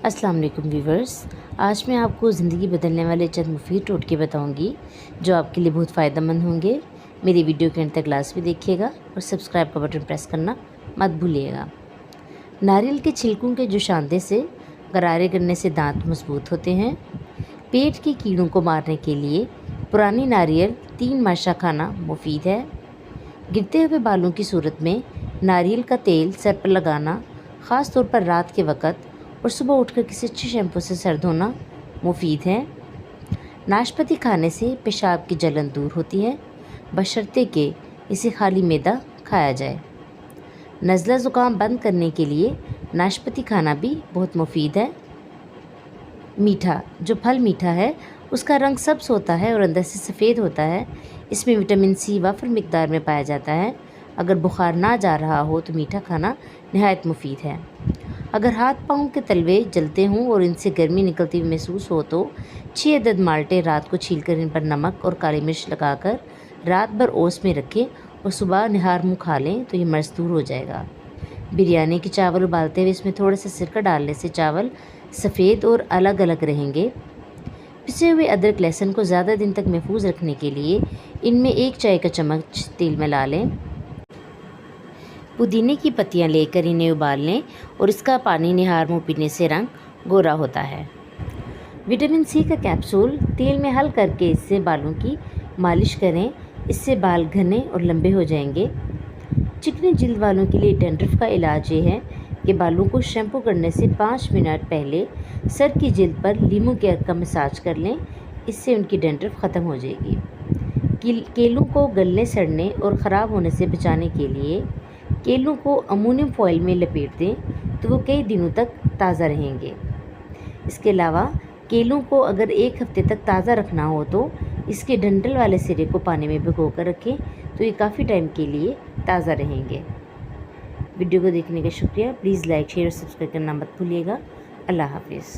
अस्सलाम वालेकुम व्यूवर्स। आज मैं आपको ज़िंदगी बदलने वाले चंद मुफीद टोटके बताऊंगी जो आपके लिए बहुत फ़ायदेमंद होंगे। मेरी वीडियो के अंत तक लास्ट भी देखिएगा और सब्सक्राइब का बटन प्रेस करना मत भूलिएगा। नारियल के छिलकों के जुशांदे से गरारे करने से दांत मजबूत होते हैं। पेट के कीड़ों को मारने के लिए पुरानी नारियल 3 माशा खाना मुफीद है। गिरते हुए बालों की सूरत में नारियल का तेल सर पर लगाना, ख़ास तौर पर रात के वक़्त और सुबह उठकर किसी अच्छे शैम्पू से सर धोना मुफीद है। नाशपाती खाने से पेशाब की जलन दूर होती है, बशर्ते कि इसे खाली मैदा खाया जाए। नज़ला ज़ुकाम बंद करने के लिए नाशपाती खाना भी बहुत मुफीद है। मीठा, जो फल मीठा है उसका रंग सब्ज होता है और अंदर से सफ़ेद होता है। इसमें विटामिन सी वाफर मिकदार में पाया जाता है। अगर बुखार ना जा रहा हो तो मीठा खाना नहायत मुफीद है। अगर हाथ पाँव के तलवे जलते हों और इनसे गर्मी निकलती हुई महसूस हो तो 6 अदद माल्टे रात को छीलकर इन पर नमक और काली मिर्च लगाकर रात भर ओस में रखें और सुबह निहार मुँह खा लें तो ये मर्ज़ दूर हो जाएगा। बिरयानी के चावल उबालते हुए इसमें थोड़ा सा सिरका डालने से चावल सफ़ेद और अलग अलग रहेंगे। पिसे हुए अदरक लहसुन को ज़्यादा दिन तक महफूज रखने के लिए इनमें 1 चाय का चम्मच तेल मिला लें। पुदीने की पत्तियां लेकर इन्हें उबाल लें और इसका पानी निहार मुँह पीने से रंग गोरा होता है। विटामिन सी का कैप्सूल तेल में हल करके इससे बालों की मालिश करें, इससे बाल घने और लंबे हो जाएंगे। चिकने जिल्द वालों के लिए डैंड्रफ का इलाज ये है कि बालों को शैम्पू करने से 5 मिनट पहले सर की जिल्द पर लीमू के अर्क का मसाज कर लें, इससे उनकी डैंड्रफ ख़त्म हो जाएगी। केलों को गलने, सड़ने और ख़राब होने से बचाने के लिए केलों को अमोनियम फॉइल में लपेट दें तो वो कई दिनों तक ताज़ा रहेंगे। इसके अलावा केलों को अगर 1 हफ़्ते तक ताज़ा रखना हो तो इसके डंठल वाले सिरे को पानी में भिगो कर रखें तो ये काफ़ी टाइम के लिए ताज़ा रहेंगे। वीडियो को देखने का शुक्रिया। प्लीज़ लाइक, शेयर और सब्सक्राइब करना मत भूलिएगा। अल्लाह हाफिज़।